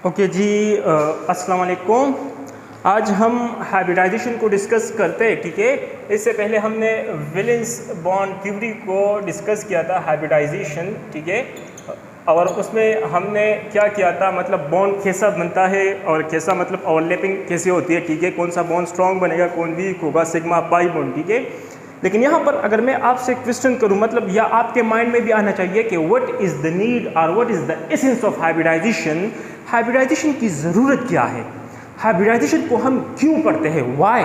Okay जी, अस्सलाम वालेकुम। आज हम हाइब्रिडाइजेशन को डिस्कस करते हैं, ठीक है। इससे पहले हमने वैलेंस बॉन्ड थ्योरी को डिस्कस किया था, हाइब्रिडाइजेशन, ठीक है। और उसमें हमने क्या किया था, मतलब बॉन्ड कैसा बनता है और कैसा मतलब ओवरलैपिंग कैसे होती है, ठीक है। कौन सा बॉन्ड स्ट्रॉन्ग बनेगा, कौन वीक होगा, सिग्मा पाई बॉन्ड, ठीक है। लेकिन यहाँ पर अगर मैं आपसे क्वेश्चन करूँ, मतलब या आपके माइंड में भी आना चाहिए कि व्हाट इज़ द नीड और what is the essence of hybridization. Hybridization की ज़रूरत क्या है, हाइब्रिडाइजेशन को हम क्यों पढ़ते हैं, वाई,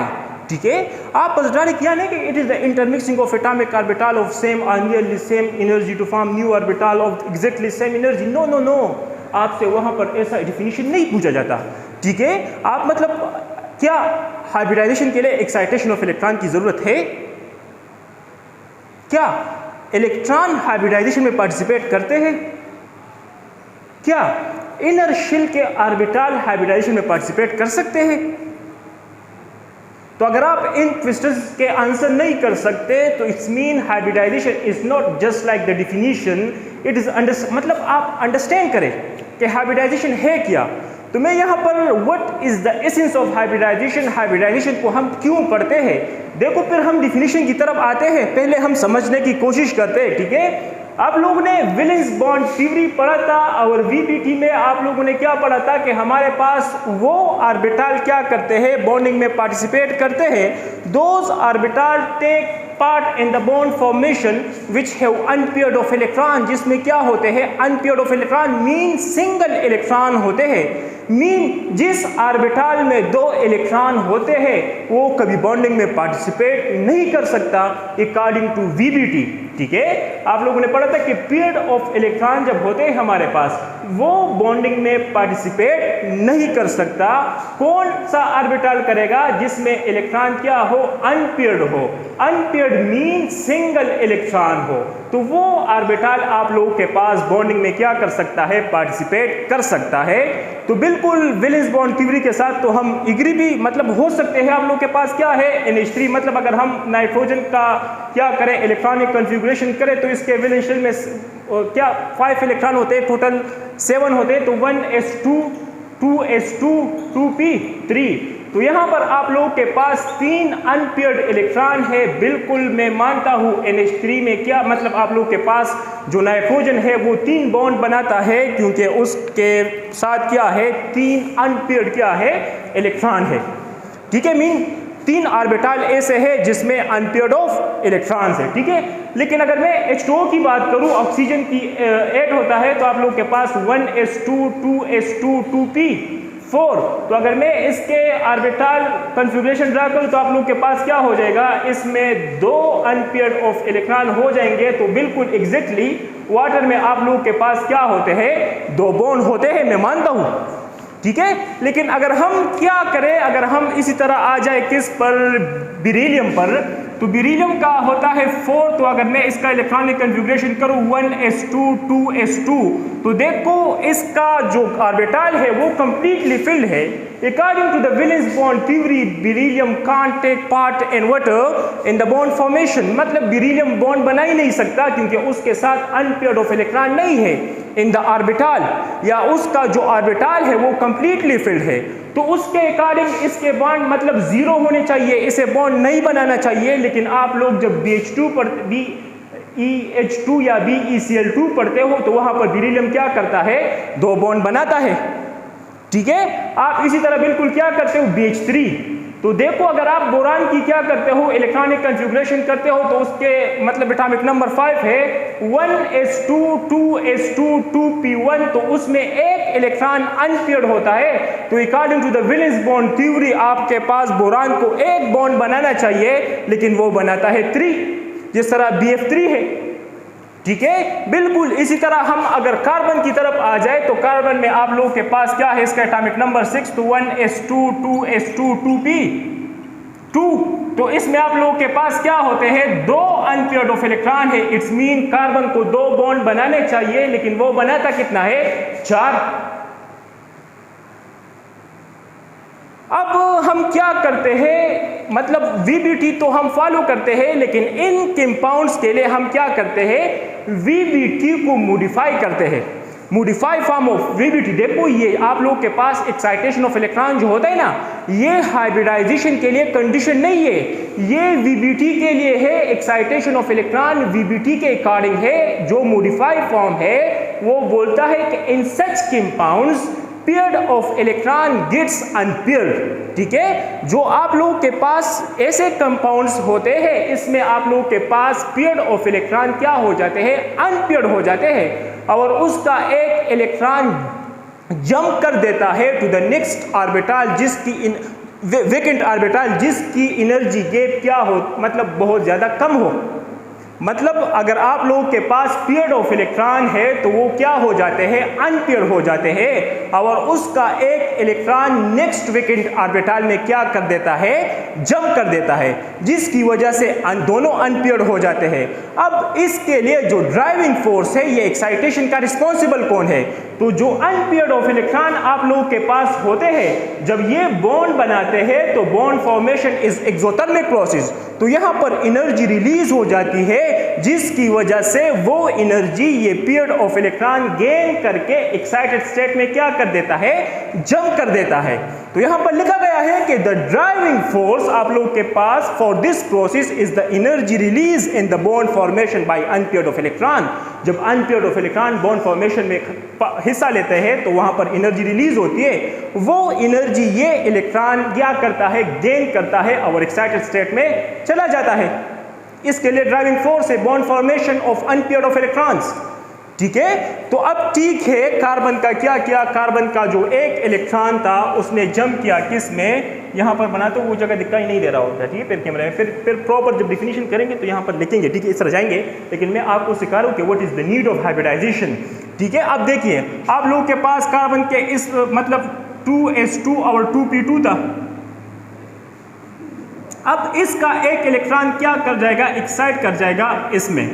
ठीक है। आप बस डायरेक्ट किया नहीं कि it is the intermixing of atomic orbital of same और nearly same energy to form new orbital of exactly same energy. No no no, आपसे वहाँ पर ऐसा डिफिनीशन नहीं पूछा जाता, ठीक है। आप मतलब क्या हाइब्रिडाइजेशन के लिए एक्साइटेशन ऑफ इलेक्ट्रॉन की ज़रूरत है? क्या इलेक्ट्रॉन हाइब्रिडाइजेशन में पार्टिसिपेट करते हैं? क्या इनर शेल के ऑर्बिटल हाइब्रिडाइजेशन में पार्टिसिपेट कर सकते हैं? तो अगर आप इन क्वेश्चंस के आंसर नहीं कर सकते तो it's mean hybridization is not just like the definition, it is मतलब आप अंडरस्टैंड करें कि हाइब्रिडाइजेशन है क्या। तो मैं यहाँ पर what is the essence of hybridization, hybridization को हम क्यों पढ़ते हैं, देखो फिर हम डिफिनीशन की तरफ आते हैं। पहले हम समझने की कोशिश करते हैं, ठीक है। आप लोगों ने वैलेंस बॉन्ड थ्योरी पढ़ा था और वीबीटी में आप लोगों ने क्या पढ़ा था कि हमारे पास वो ऑर्बिटल क्या करते हैं, बॉन्डिंग में पार्टिसिपेट करते हैं। Those orbital take part in the bond formation which have unpaired of electron, जिसमें क्या होते हैं, unpaired of electron mean single electron होते हैं। मीन जिस ऑर्बिटल में दो इलेक्ट्रॉन होते हैं वो कभी बॉन्डिंग में पार्टिसिपेट नहीं कर सकता अकॉर्डिंग टू वीबीटी, ठीक है। आप लोगों ने पढ़ा था कि पेयर ऑफ इलेक्ट्रॉन जब होते हैं हमारे पास वो बॉन्डिंग में पार्टिसिपेट नहीं कर सकता। कौन सा ऑर्बिटल करेगा? जिसमें इलेक्ट्रॉन क्या हो, अनपेयर्ड हो। अनपेयर्ड मीन सिंगल इलेक्ट्रॉन हो, तो वो ऑर्बिटल आप लोगों के पास बॉन्डिंग में क्या कर सकता है, पार्टिसिपेट कर सकता है। तो बिल्कुल वैलेंस बॉन्ड थ्योरी के साथ तो हम एग्री भी मतलब हो सकते हैं। आप लोगों के पास क्या है, NH3, मतलब अगर हम नाइट्रोजन का क्या करें, इलेक्ट्रॉनिक कन्फिगुरेशन करें तो इसके वैलेंस शेल में क्या 5 इलेक्ट्रॉन होते हैं, टोटल 7 होते हैं। तो 1s2 2s2 2p3। तो यहाँ पर आप लोगों के पास 3 अनपेयर्ड इलेक्ट्रॉन है। बिल्कुल मैं मानता हूँ NH3 में क्या मतलब आप लोगों के पास जो नाइट्रोजन है वो 3 बॉन्ड बनाता है, क्योंकि उसके साथ क्या है, 3 अनपेयर्ड क्या है, इलेक्ट्रॉन है, ठीक है। मीन 3 ऑर्बिटल ऐसे है जिसमें अनपेयर्ड ऑफ इलेक्ट्रॉन्स है, ठीक है। लेकिन अगर मैं H2O की बात करूं, ऑक्सीजन की ऐड होता है तो आप लोगों के पास 1s2 2s2 2p4। तो अगर मैं इसके ऑर्बिटल कन्फिगुरेशन ड्रा करूं तो आप लोगों के पास क्या हो जाएगा, इसमें 2 अनपेयर्ड ऑफ इलेक्ट्रॉन हो जाएंगे। तो बिल्कुल एग्जैक्टली वाटर में आप लोगों के पास क्या होते हैं, 2 बॉन्ड होते हैं, मैं मानता हूं, ठीक है। लेकिन अगर हम क्या करें, अगर हम इसी तरह आ जाए किस पर, बेरिलियम पर, तो बेरिलियम का होता है 4। तो अगर मैं इसका इलेक्ट्रॉनिक कन्फिगुरेशन करूं 1s2 2s2, तो देखो इसका जो ऑर्बिटल है वो कंप्लीटली फिल्ड है। According to the valence bond theory, beryllium can't take part in water in the bond formation, मतलब बेरिलियम बॉन्ड बना ही नहीं सकता क्योंकि उसके साथ अनपेयर्ड ऑफ इलेक्ट्रॉन नहीं है इन द ऑर्बिटल, या उसका जो ऑर्बिटल है वो कंप्लीटली फिल्ड है। तो उसके अकॉर्डिंग इसके बॉन्ड मतलब 0 होने चाहिए, इसे बॉन्ड नहीं बनाना चाहिए। लेकिन आप लोग जब BH2 पर BeH2 या BeCl2 पढ़ते हो तो वहां पर बेरिलियम क्या करता है, 2 बॉन्ड बनाता है, ठीक है। आप इसी तरह बिल्कुल क्या करते हो, BH3। तो देखो अगर आप बोरान की क्या करते हो, इलेक्ट्रॉनिक कन्फिगुरेशन करते हो तो उसके मतलब एटॉमिक नंबर 5 है 1s2 2s2 2p1। तो उसमें एक इलेक्ट्रॉन अनपेयर्ड होता है। तो according to the valence bond theory आपके पास बोरान को एक बॉन्ड बनाना चाहिए, लेकिन वो बनाता है 3, जिस तरह BF3 है, ठीक है। बिल्कुल इसी तरह हम अगर कार्बन की तरफ आ जाए तो कार्बन में आप लोगों के पास क्या है, इसका एटॉमिक नंबर 6। तो 1s2 2s2 2p2। तो इसमें आप लोगों के पास क्या होते हैं, 2 अनपेयर्ड ऑफ इलेक्ट्रॉन है। इट्स मीन कार्बन को 2 बॉन्ड बनाने चाहिए, लेकिन वो बनाता कितना है, 4। अब हम क्या करते हैं, मतलब वीबीटी तो हम फॉलो करते हैं, लेकिन इन कंपाउंड्स के लिए हम क्या करते हैं, वीबीटी को मॉडिफाई करते हैं। मॉडिफाइड फॉर्म ऑफ वीबीटी, देखो ये आप लोग के पास एक्साइटेशन ऑफ इलेक्ट्रॉन जो होता है ना, ये हाइब्रिडाइजेशन के लिए कंडीशन नहीं है, ये वीबीटी के लिए है। एक्साइटेशन ऑफ इलेक्ट्रॉन वीबीटी के अकॉर्डिंग है। जो मॉडिफाइड फॉर्म है वो बोलता है कि in such compounds paired of electron gets unpaired. ठीक है, जो आप लोगों के पास ऐसे कंपाउंड्स होते हैं इसमें आप लोगों के पास पेयर्ड ऑफ इलेक्ट्रॉन क्या हो जाते हैं, अनपेयर्ड हो जाते हैं, और उसका एक इलेक्ट्रॉन जंप कर देता है टू द नेक्स्ट ऑर्बिटल, जिसकी वेकेंट ऑर्बिटल जिसकी एनर्जी गैप क्या हो, मतलब बहुत ज्यादा कम हो। मतलब अगर आप लोगों के पास पेयर्ड ऑफ इलेक्ट्रॉन है तो वो क्या हो जाते हैं, अनपेयर्ड हो जाते हैं, और उसका एक इलेक्ट्रॉन नेक्स्ट वेकेंट ऑर्बिटल में क्या कर देता है, जंप कर देता है, जिसकी वजह से दोनों अनपेयर्ड हो जाते हैं। अब इसके लिए जो ड्राइविंग फोर्स है, ये एक्साइटेशन का रिस्पॉन्सिबल कौन है, तो जो अनपेयर्ड ऑफ इलेक्ट्रॉन आप लोगों के पास होते हैं, जब ये बॉन्ड बनाते हैं तो bond formation is exothermic process, तो यहां पर एनर्जी रिलीज हो जाती है, जिसकी वजह से वो एनर्जी ये पेयर्ड ऑफ इलेक्ट्रॉन गेन करके एक्साइटेड स्टेट में क्या कर देता है, जंप कर देता है। तो यहां पर लिखा गया है कि द ड्राइविंग फोर्स आप लोग के पास for this process is the energy release in the bond formation by unpaired of electron. जब unpaired of electron bond formation में हिस्सा लेते हैं तो वहां पर एनर्जी रिलीज होती है, वो एनर्जी ये इलेक्ट्रॉन क्या करता है, गेन करता है और एक्साइटेड स्टेट में चला जाता है। इसके लिए ड्राइविंग फोर्स है bond formation of unpaired of electrons. ठीक है, तो अब ठीक है, कार्बन का क्या किया, कार्बन का जो एक इलेक्ट्रॉन था उसने जंप किया किस में, यहां पर बना, तो वो जगह दिखाई नहीं दे रहा होता। ठीक है, फिर कैमरे में फिर प्रॉपर जब डिफिनीशन करेंगे तो यहां पर लिखेंगे। ठीक है, इस तरह जाएंगे, लेकिन मैं आपको सिखा रहा हूं कि what is the need of hybridization. ठीक है, अब देखिए आप लोगों के पास कार्बन के इस मतलब 2s2 और 2p2 था। अब इसका एक इलेक्ट्रॉन क्या कर जाएगा, एक्साइट कर जाएगा इसमें।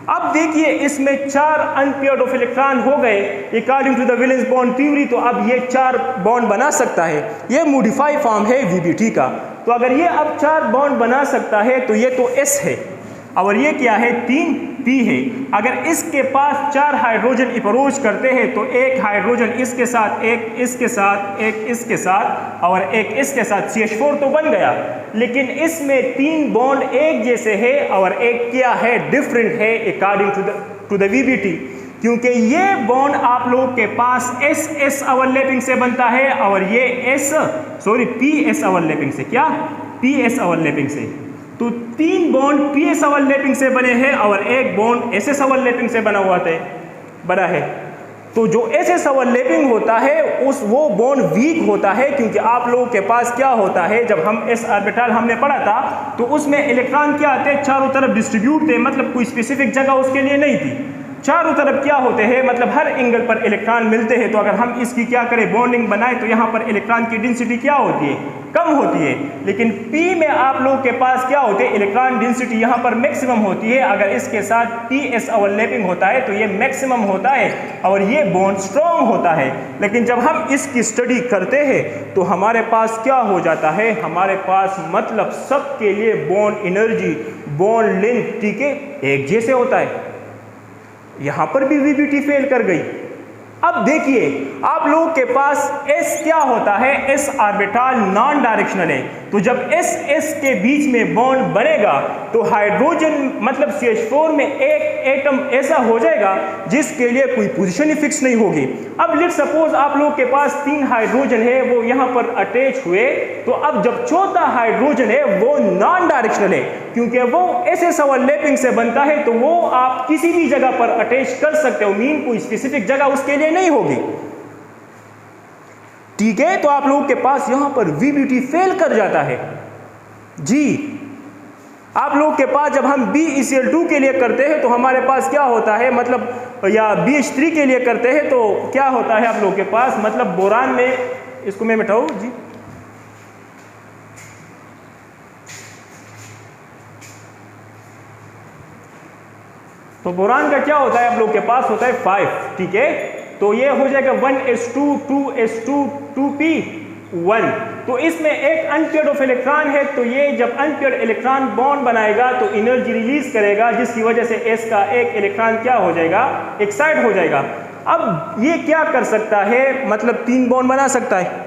अब देखिए इसमें 4 अनपेयर्ड ऑफ इलेक्ट्रॉन हो गए according to the valence bond theory, तो अब ये 4 बॉन्ड बना सकता है। ये मॉडिफाइड फॉर्म है वीबीटी का। तो अगर ये अब 4 बॉन्ड बना सकता है तो ये तो S है, और ये क्या है, 3p है। अगर इसके पास 4 हाइड्रोजन अप्रोच करते हैं तो एक हाइड्रोजन इसके साथ, एक इसके साथ, एक इसके साथ और एक इसके साथ, CH4 तो बन गया। लेकिन इसमें 3 बॉन्ड एक जैसे है और एक क्या है, डिफरेंट है अकॉर्डिंग टू द वीबीटी, क्योंकि ये बॉन्ड आप लोगों के पास SS ओवरलैपिंग से बनता है और ये PS ओवरलैपिंग से, क्या PS ओवरलैपिंग से। तो 3 बॉन्ड PS ओवरलैपिंग से बने हैं और एक बॉन्ड SS ओवरलैपिंग से बना है। तो जो SS ओवरलैपिंग होता है वो बॉन्ड वीक होता है, क्योंकि आप लोगों के पास क्या होता है, जब हम s ऑर्बिटल हमने पढ़ा था तो उसमें इलेक्ट्रॉन क्या आते हैं, चारों तरफ डिस्ट्रीब्यूट थे, मतलब कोई स्पेसिफिक जगह उसके लिए नहीं थी, चारों तरफ क्या होते हैं, मतलब हर एंगल पर इलेक्ट्रॉन मिलते हैं। तो अगर हम इसकी क्या करें, बॉन्डिंग बनाए, तो यहाँ पर इलेक्ट्रॉन की डेंसिटी क्या होती है, कम होती है। लेकिन P में आप लोगों के पास क्या होते हैं, इलेक्ट्रॉन डेंसिटी यहाँ पर मैक्सिमम होती है। अगर इसके साथ PS ओवरलैपिंग होता है तो ये मैक्सिमम होता है और ये बॉन्ड स्ट्रॉन्ग होता है। लेकिन जब हम इसकी स्टडी करते हैं तो हमारे पास क्या हो जाता है, हमारे पास मतलब सबके लिए बॉन्ड एनर्जी, बॉन्ड लेंथ, ठीक है, एक जैसे होता है। यहां पर भी वीबीटी फेल कर गई। अब देखिए आप लोगों के पास S क्या होता है, S ऑर्बिटल नॉन डायरेक्शनल है। तो जब S के बीच में बॉन्ड बनेगा तो हाइड्रोजन मतलब CH4 में एक एटम ऐसा हो जाएगा जिसके लिए कोई पोजीशन ही फिक्स नहीं होगी। अब लेट सपोज आप लोगों के पास 3 हाइड्रोजन है, वो यहाँ पर अटैच हुए, तो अब जब चौथा हाइड्रोजन है वो नॉन डायरेक्शनल है, क्योंकि वो SS ओवरलैपिंग से बनता है, तो वो आप किसी भी जगह पर अटैच कर सकते हो, मीन कोई स्पेसिफिक जगह उसके लिए नहीं होगी। ठीक है, तो आप लोगों के पास यहां पर वीबीटी फेल कर जाता है जी। आप लोगों के पास जब हम BeCl2 के लिए करते हैं तो हमारे पास क्या होता है, मतलब या BH3 के लिए करते हैं तो क्या होता है आप लोगों के पास, मतलब बोरान में, इसको मैं मिटाऊं जी, तो बोरान का क्या होता है आप लोग के पास होता है 5, ठीक है। तो ये हो जाएगा 1s2 2s2 2p1। तो इसमें एक अनपेयर्ड ऑफ इलेक्ट्रॉन है, तो ये जब अनपेयर्ड इलेक्ट्रॉन बॉन्ड बनाएगा तो एनर्जी रिलीज करेगा, जिसकी वजह से S का एक इलेक्ट्रॉन क्या हो जाएगा, एक्साइट हो जाएगा। अब ये क्या कर सकता है, मतलब 3 बॉन्ड बना सकता है,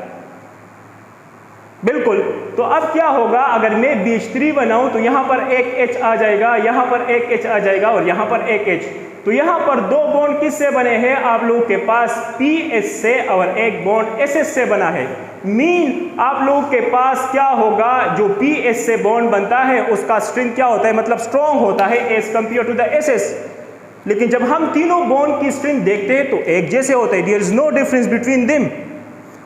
बिल्कुल। तो अब क्या होगा, अगर मैं BH3 बनाऊं तो यहां पर एक H आ जाएगा, यहां पर एक H आ जाएगा और यहां पर एक H। तो यहां पर 2 बॉन्ड किससे बने हैं, आप लोगों के पास PH से और एक बॉन्ड SS से बना है। मीन आप लोगों के पास क्या होगा, जो PH से बॉन्ड बनता है उसका स्ट्रेंथ क्या होता है, मतलब स्ट्रॉन्ग होता है as compare to the SS। लेकिन जब हम तीनों बॉन्ड की स्ट्रेंथ देखते हैं तो एक जैसे होता है, there is no difference between them.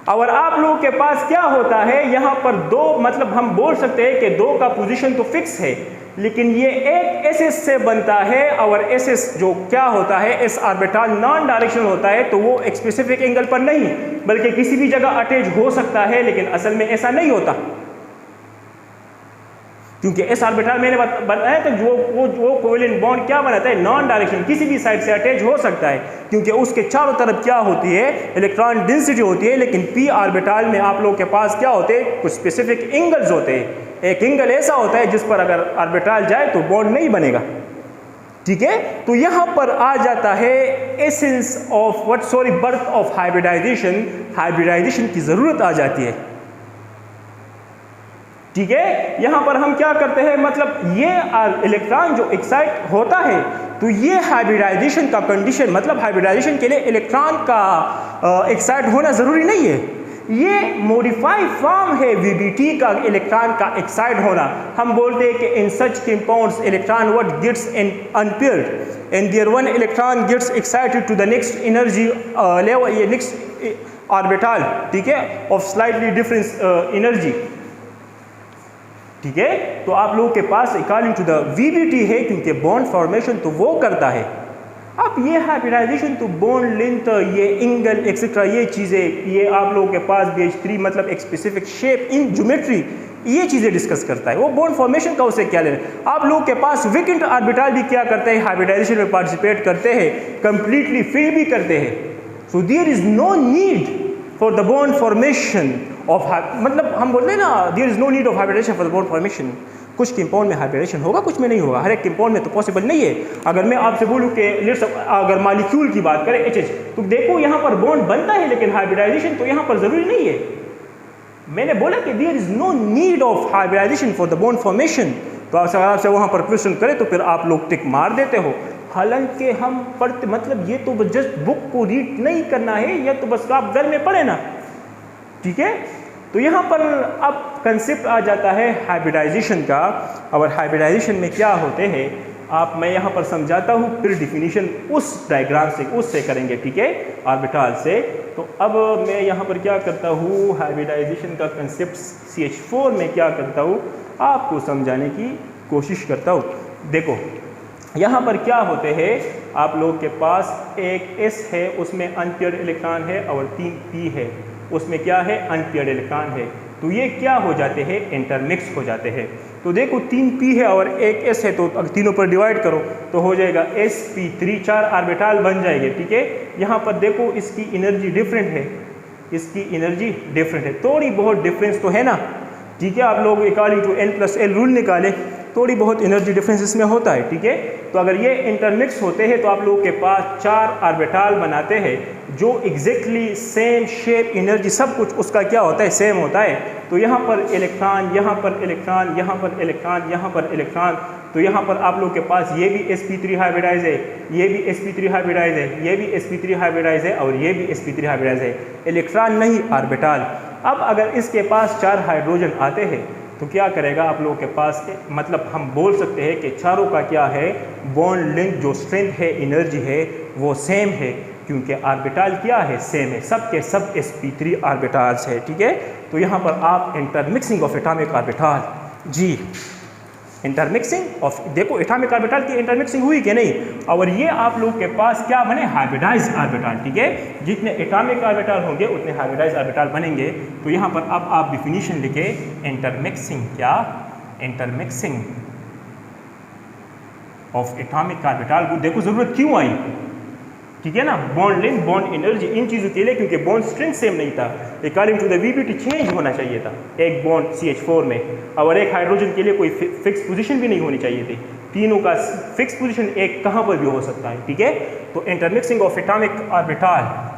और आप लोगों के पास क्या होता है, यहाँ पर 2, मतलब हम बोल सकते हैं कि 2 का पोजीशन तो फिक्स है, लेकिन ये एक SS से बनता है और SS जो क्या होता है, S ऑर्बिटल नॉन डायरेक्शनल होता है, तो वो एक स्पेसिफिक एंगल पर नहीं बल्कि किसी भी जगह अटैच हो सकता है, लेकिन असल में ऐसा नहीं होता, क्योंकि S ऑर्बिटल मैंने बताया तो वो कोवेलेंट बॉन्ड क्या बनाता है, नॉन डायरेक्शनल, किसी भी साइड से अटैच हो सकता है, क्योंकि उसके चारों तरफ क्या होती है, इलेक्ट्रॉन डेंसिटी होती है। लेकिन p ऑर्बिटल में आप लोगों के पास क्या होते हैं, कुछ स्पेसिफिक एंगल्स होते हैं। एक एंगल ऐसा होता है जिस पर अगर ऑर्बिटल जाए तो बॉन्ड नहीं बनेगा, ठीक है। तो यहां पर आ जाता है essence of birth of hybridization. Hybridization की जरूरत आ जाती है, ठीक है। यहां पर हम क्या करते हैं, मतलब ये इलेक्ट्रॉन जो एक्साइट होता है, तो ये हाइब्रिडाइजेशन का कंडीशन, मतलब हाइब्रिडाइजेशन के लिए इलेक्ट्रॉन का एक्साइट होना जरूरी नहीं है, ये मॉडिफाइड फॉर्म है VBT का इलेक्ट्रॉन का एक्साइट होना। हम बोलते हैं कि in such compounds electron what gets unpaired and there one electron gets excited to the next energy level, ये नेक्स्ट ऑर्बिटल, ठीक है, ऑफ स्लाइटली डिफरेंस एनर्जी, ठीक है। तो आप लोगों के पास अकॉर्डिंग टू द VBT है, क्योंकि बॉन्ड फॉर्मेशन तो वो करता है। अब ये हाइब्रिडाइजेशन तो बॉन्ड लेंथ, ये एंगल एक्सेट्रा, ये चीज़ें, ये आप लोगों के पास BH3 मतलब एक स्पेसिफिक शेप इन ज्योमेट्री, ये चीज़ें डिस्कस करता है। वो बॉन्ड फॉर्मेशन का उसे क्या लेना। आप लोगों के पास वेकेंट ऑर्बिटल भी क्या करते हैं, हाइब्रिडाइजेशन में पार्टिसिपेट करते हैं, कंप्लीटली फेल भी करते हैं। So there is no need for the bond formation of, मतलब हम बोलते हैं ना, there is no need of hybridisation for the bond formation. कुछ कंपाउंड में हाइब्रिडेशन होगा, कुछ में नहीं होगा, हर एक कंपाउंड में तो पॉसिबल नहीं है। अगर मैं आपसे बोलूं कि अगर मॉलिक्यूल की बात करें HH, तो देखो यहाँ पर बॉन्ड बनता है, लेकिन हाइब्रिडाइजेशन तो यहाँ पर जरूरी नहीं है। मैंने बोला कि there is no need of hybridisation for the bond formation. तो आपसे वहाँ पर क्वेश्चन करें तो फिर आप लोग टिक मार देते हो, हालांकि हम पढ़ते, मतलब ये तो जस्ट बुक को रीड नहीं करना है, या तो बस आप घर में पढ़े ना, ठीक है। तो यहाँ पर अब कंसेप्ट आ जाता है हाइब्रिडाइजेशन का, और हाइब्रिडाइजेशन में क्या होते हैं आप, मैं यहाँ पर समझाता हूँ, फिर डिफिनीशन उस डायग्राम से, उससे करेंगे, ठीक है, ऑर्बिटल से। तो अब मैं यहाँ पर क्या करता हूँ, हाइब्रिडाइजेशन का कंसेप्ट CH4 में क्या करता हूँ, आपको समझाने की कोशिश करता हूँ। देखो यहाँ पर क्या होते हैं, आप लोग के पास एक S है, उसमें अनपेयर्ड इलेक्ट्रॉन है, और 3 P है, उसमें क्या है, अनपेयर्ड इलेक्ट्रॉन है। तो ये क्या हो जाते हैं, इंटरमिक्स हो जाते हैं। तो देखो 3 P है और एक S है, तो अगर तीनों पर डिवाइड करो तो हो जाएगा sp3, 4 ऑर्बिटल बन जाएंगे, ठीक है। यहाँ पर देखो इसकी एनर्जी डिफरेंट है, इसकी एनर्जी डिफरेंट है, थोड़ी बहुत डिफरेंस तो है ना, ठीक है। आप लोग अकॉर्डिंग टू N+L रूल निकाले, थोड़ी बहुत एनर्जी डिफरेंस इसमें होता है, ठीक है। तो अगर ये इंटरमिक्स होते हैं तो आप लोगों के पास 4 ऑर्बिटल बनाते हैं, जो एग्जैक्टली सेम शेप, एनर्जी, सब कुछ उसका क्या होता है, सेम होता है। तो यहाँ पर इलेक्ट्रॉन, यहाँ पर इलेक्ट्रॉन, यहाँ पर इलेक्ट्रॉन, यहाँ पर इलेक्ट्रॉन। तो यहाँ पर आप लोग के पास ये भी sp3 हाइब्रिडाइज है, ये भी sp3 हाइब्रिडाइज है, ये भी sp3 हाइब्रिडाइज है, और ये भी sp3 हाइब्रिडाइज है, इलेक्ट्रॉन नहीं ऑर्बिटल। अब अगर इसके पास 4 हाइड्रोजन आते हैं तो क्या करेगा, आप लोगों के पास, मतलब हम बोल सकते हैं कि चारों का क्या है, बॉन्ड लेंथ, जो स्ट्रेंथ है, एनर्जी है, वो सेम है, क्योंकि ऑर्बिटल क्या है, सेम है, सब के सब sp3 ऑर्बिटल्स है, ठीक है। तो यहाँ पर आप इंटरमिक्सिंग ऑफ एटॉमिक ऑर्बिटल, जी इंटरमिक्सिंग ऑफ, देखो एटॉमिक ऑर्बिटल की इंटरमिक्सिंग हुई कि नहीं, और ये आप लोग के पास क्या बने, हाइब्रिडाइज ऑर्बिटल, ठीक है। जितने एटॉमिक ऑर्बिटल होंगे उतने हाइब्रिडाइज ऑर्बिटल बनेंगे। तो यहाँ पर अब आप डिफिनीशन लिखे, इंटरमिक्सिंग, क्या, इंटरमिक्सिंग ऑफ एटॉमिक ऑर्बिटल। देखो जरूरत क्यों आई, ठीक है ना, बॉन्ड लेंथ, बॉन्ड एनर्जी, इन चीज़ों के लिए, क्योंकि बॉन्ड स्ट्रेंथ सेम नहीं था, according to the VBT change होना चाहिए था, एक बॉन्ड CH4 में, और एक हाइड्रोजन के लिए कोई फिक्स पोजीशन भी नहीं होनी चाहिए थी। तीनों का फिक्स पोजीशन एक कहाँ पर भी हो सकता है, ठीक है। तो intermixing of atomic orbital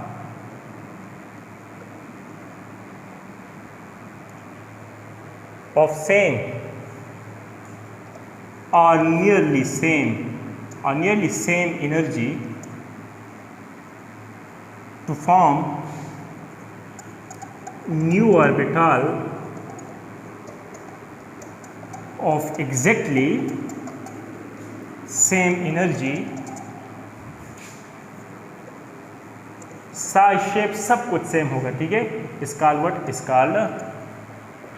of same or nearly same energy to form new orbital of exactly same energy, size shape सब कुछ सेम होगा, ठीक है। इसका what is called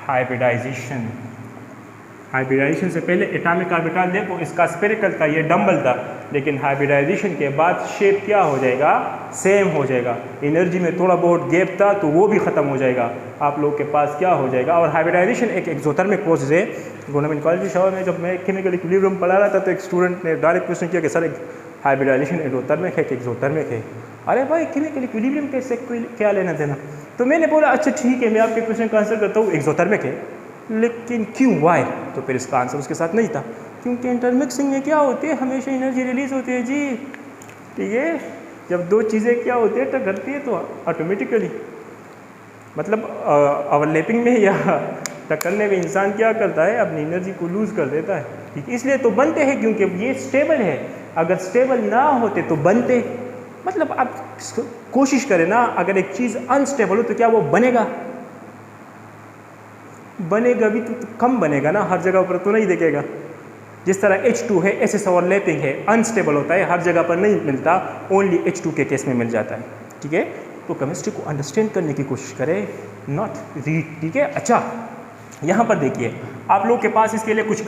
hybridisation. Hybridisation से पहले एटॉमिक ऑर्बिटल देखो इसका स्फेरिकल था, ये डम्बल था, लेकिन हाइब्रिडाइजेशन के बाद शेप क्या हो जाएगा, सेम हो जाएगा। एनर्जी में थोड़ा बहुत गैप था तो वो भी ख़त्म हो जाएगा, आप लोग के पास क्या हो जाएगा। और हाइब्रिडाइजेशन एक एक्सोथर्मिक प्रोसेस है। गवर्नमेंट कॉलेज शहर में जब मैं केमिकल इक्विलिब्रियम पढ़ा रहा था तो एक स्टूडेंट ने डायरेक्ट क्वेश्चन किया कि सर हाइब्रिडाइजेशन एंडोथर्मिक है कि एक्सोथर्मिक है। अरे भाई केमिकल इक्विलिब्रियम कैसे क्या लेना देना। तो मैंने बोला अच्छा ठीक है मैं आपके क्वेश्चन का आंसर करता हूँ, एक्सोथर्मिक है, लेकिन क्यों, वाई। तो फिर इसका आंसर उसके साथ नहीं था, क्योंकि इंटरमिक्सिंग में क्या होती है, हमेशा एनर्जी रिलीज होती है जी, ठीक है। जब दो चीज़ें क्या होती है टकराती है तो ऑटोमेटिकली मतलब ओवरलैपिंग में या टक्करने में इंसान क्या करता है, अपनी एनर्जी को लूज़ कर देता है, ठीक है। इसलिए तो बनते हैं क्योंकि ये स्टेबल है, अगर स्टेबल ना होते तो बनते। मतलब आप कोशिश करें ना, अगर एक चीज़ अनस्टेबल हो तो क्या वो बनेगा, बनेगा भी तो कम बनेगा ना, हर जगह पर तो नहीं देखेगा। जिस तरह H2 है, एसएस ओवरलैपिंग है, अनस्टेबल होता है, हर जगह पर नहीं मिलता, ओनली H2 के केस में मिल जाता है, ठीक है। तो केमिस्ट्री को अंडरस्टैंड करने की कोशिश करें, नॉट रीड, ठीक है। अच्छा यहाँ पर देखिए आप लोग के पास इसके लिए कुछ